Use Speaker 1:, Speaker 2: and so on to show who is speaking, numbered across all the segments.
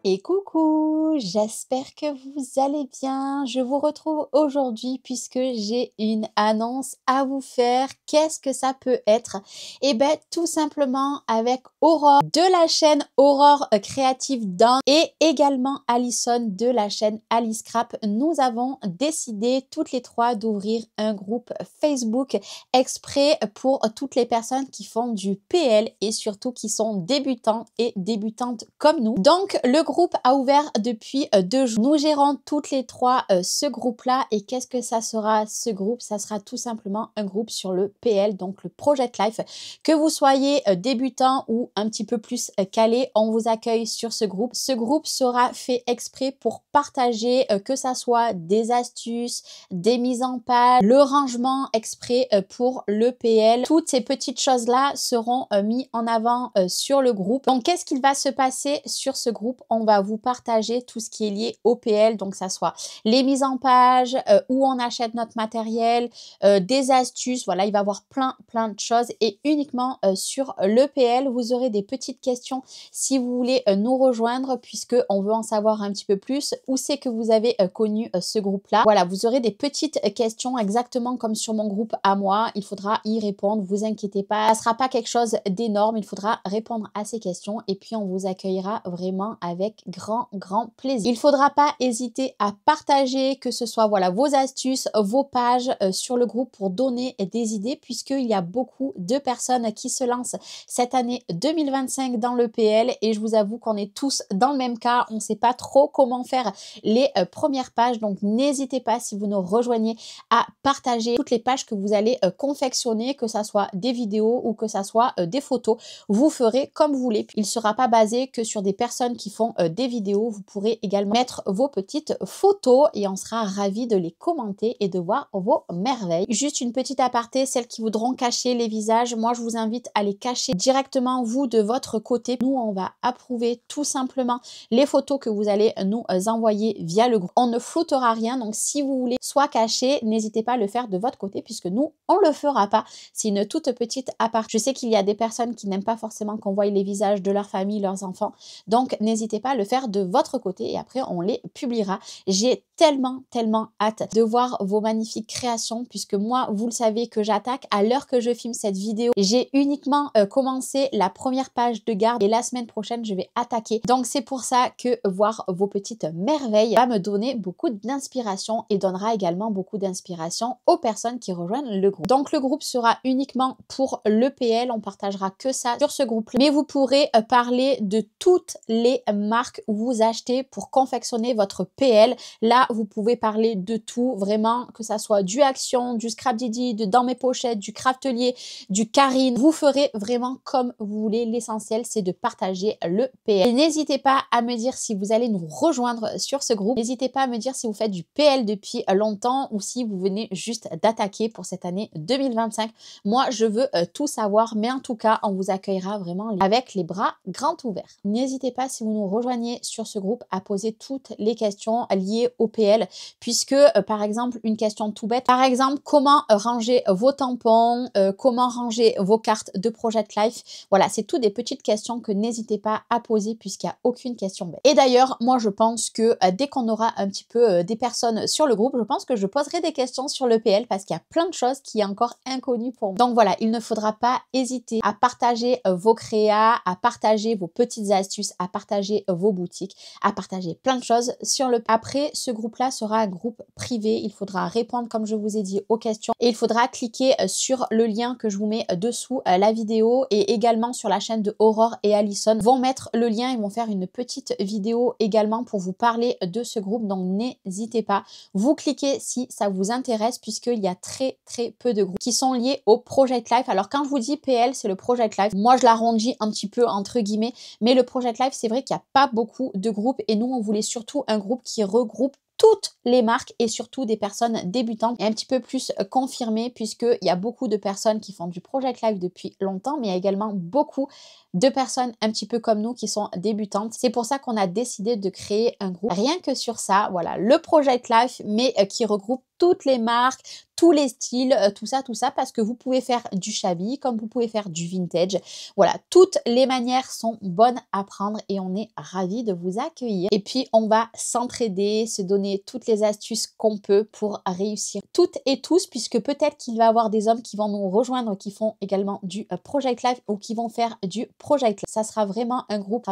Speaker 1: Et coucou, j'espère que vous allez bien. Je vous retrouve aujourd'hui puisque j'ai une annonce à vous faire. Qu'est-ce que ça peut être? Eh bien, tout simplement avec Aurore de la chaîne Aurore Creative Dance et également Alison de la chaîne Alice Scrap, nous avons décidé toutes les trois d'ouvrir un groupe Facebook exprès pour toutes les personnes qui font du PL et surtout qui sont débutants et débutantes comme nous. Donc, le groupe a ouvert depuis 2 jours. Nous gérons toutes les trois ce groupe-là. Et qu'est-ce que ça sera ce groupe? Ça sera tout simplement un groupe sur le PL, donc le Project Life. Que vous soyez débutant ou un petit peu plus calé, on vous accueille sur ce groupe. Ce groupe sera fait exprès pour partager que ça soit des astuces, des mises en page, le rangement exprès pour le PL. Toutes ces petites choses-là seront mises en avant sur le groupe. Donc, qu'est-ce qu'il va se passer sur ce groupe? On va vous partager tout ce qui est lié au PL, donc ça soit les mises en page, où on achète notre matériel, des astuces, voilà, il va y avoir plein de choses et uniquement sur le PL, vous aurez des petites questions si vous voulez nous rejoindre puisque on veut en savoir un petit peu plus. Où c'est que vous avez connu ce groupe-là? Voilà, vous aurez des petites questions exactement comme sur mon groupe à moi. Il faudra y répondre, vous inquiétez pas. Ça sera pas quelque chose d'énorme, il faudra répondre à ces questions et puis on vous accueillera vraiment avec grand plaisir. Il faudra pas hésiter à partager que ce soit voilà vos astuces, vos pages sur le groupe pour donner des idées puisqu'il y a beaucoup de personnes qui se lancent cette année 2025 dans le PL et je vous avoue qu'on est tous dans le même cas. On ne sait pas trop comment faire les premières pages, donc n'hésitez pas si vous nous rejoignez à partager toutes les pages que vous allez confectionner, que ça soit des vidéos ou que ça soit des photos. Vous ferez comme vous voulez. Il ne sera pas basé que sur des personnes qui font des vidéos. Vous pourrez également mettre vos petites photos et on sera ravis de les commenter et de voir vos merveilles. Juste une petite aparté, celles qui voudront cacher les visages, moi je vous invite à les cacher directement vous de votre côté. Nous, on va approuver tout simplement les photos que vous allez nous envoyer via le groupe. On ne floutera rien, donc si vous voulez soit cacher, n'hésitez pas à le faire de votre côté puisque nous, on le fera pas. C'est une toute petite aparté. Je sais qu'il y a des personnes qui n'aiment pas forcément qu'on voie les visages de leur famille, leurs enfants, donc n'hésitez pas à le faire de votre côté et après on les publiera. J'ai tellement hâte de voir vos magnifiques créations puisque moi, vous le savez que j'attaque à l'heure que je filme cette vidéo. J'ai uniquement commencé la première page de garde et la semaine prochaine, je vais attaquer. Donc c'est pour ça que voir vos petites merveilles va me donner beaucoup d'inspiration et donnera également beaucoup d'inspiration aux personnes qui rejoignent le groupe. Donc le groupe sera uniquement pour le PL, on partagera que ça sur ce groupe. Mais vous pourrez parler de toutes les marques où vous achetez pour confectionner votre PL. Là, vous pouvez parler de tout, vraiment, que ça soit du Action, du Scrap Didi, de Dans mes pochettes, du Craftelier, du Karine. Vous ferez vraiment comme vous voulez. L'essentiel, c'est de partager le PL. Et n'hésitez pas à me dire si vous allez nous rejoindre sur ce groupe. N'hésitez pas à me dire si vous faites du PL depuis longtemps ou si vous venez juste d'attaquer pour cette année 2025. Moi, je veux tout savoir, mais en tout cas, on vous accueillera vraiment avec les bras grands ouverts. N'hésitez pas, si vous nous rejoignez sur ce groupe, à poser toutes les questions liées au PL, puisque, par exemple, une question tout bête, par exemple, comment ranger vos tampons, comment ranger vos cartes de Project Life. Voilà, c'est toutes des petites questions que n'hésitez pas à poser, puisqu'il n'y a aucune question bête. Et d'ailleurs, moi, je pense que dès qu'on aura un petit peu des personnes sur le groupe, je pense que je poserai des questions sur le PL, parce qu'il y a plein de choses qui est encore inconnues pour moi. Donc voilà, il ne faudra pas hésiter à partager vos créas, à partager vos petites astuces, à partager vos boutiques, à partager plein de choses sur le... Après, ce groupe-là sera un groupe privé. Il faudra répondre, comme je vous ai dit, aux questions et il faudra cliquer sur le lien que je vous mets dessous la vidéo et également sur la chaîne de Aurore et Alison vont mettre le lien. Ils vont faire une petite vidéo également pour vous parler de ce groupe. Donc, n'hésitez pas. Vous cliquez si ça vous intéresse puisqu'il y a très peu de groupes qui sont liés au Project Life. Alors, quand je vous dis PL, c'est le Project Life. Moi, je l'arrondis un petit peu entre guillemets, mais le Project Life, c'est vrai qu'il n'y a pas beaucoup de groupes et nous, on voulait surtout un groupe qui regroupe toutes les marques et surtout des personnes débutantes et un petit peu plus confirmées puisqu'il y a beaucoup de personnes qui font du Project Life depuis longtemps, mais il y a également beaucoup de personnes un petit peu comme nous qui sont débutantes. C'est pour ça qu'on a décidé de créer un groupe rien que sur ça, voilà, le Project Life, mais qui regroupe toutes les marques, tous les styles, tout ça, parce que vous pouvez faire du shabby, comme vous pouvez faire du vintage. Voilà, toutes les manières sont bonnes à prendre et on est ravis de vous accueillir. Et puis, on va s'entraider, se donner toutes les astuces qu'on peut pour réussir toutes et tous, puisque peut-être qu'il va y avoir des hommes qui vont nous rejoindre, qui font également du Project Life ou qui vont faire du Project Life. Ça sera vraiment un groupe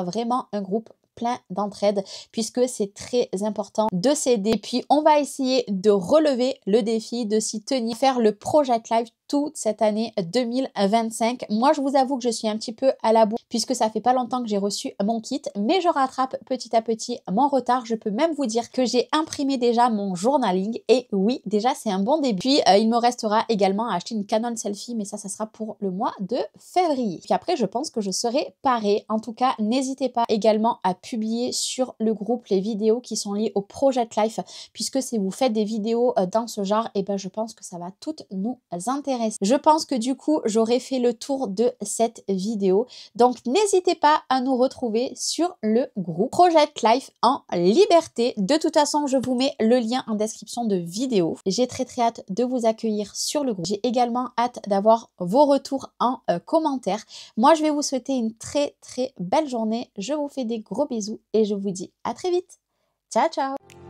Speaker 1: plein d'entraide puisque c'est très important de s'aider. Et puis, on va essayer de relever le défi, de s'y tenir, faire le Project Life toute cette année 2025. Moi, je vous avoue que je suis un petit peu à la bourre puisque ça fait pas longtemps que j'ai reçu mon kit, mais je rattrape petit à petit mon retard. Je peux même vous dire que j'ai imprimé déjà mon journaling et oui, déjà, c'est un bon début. Puis, il me restera également à acheter une Canon Selfie, mais ça sera pour le mois de février. Puis après, je pense que je serai parée. En tout cas, n'hésitez pas également à publier sur le groupe les vidéos qui sont liées au Project Life, puisque si vous faites des vidéos dans ce genre, et ben je pense que ça va toutes nous intéresser. Je pense que du coup, j'aurai fait le tour de cette vidéo. Donc, n'hésitez pas à nous retrouver sur le groupe Project Life en liberté. De toute façon, je vous mets le lien en description de vidéo. J'ai très hâte de vous accueillir sur le groupe. J'ai également hâte d'avoir vos retours en commentaire. Moi, je vais vous souhaiter une très belle journée. Je vous fais des gros bisous et je vous dis à très vite. Ciao, ciao!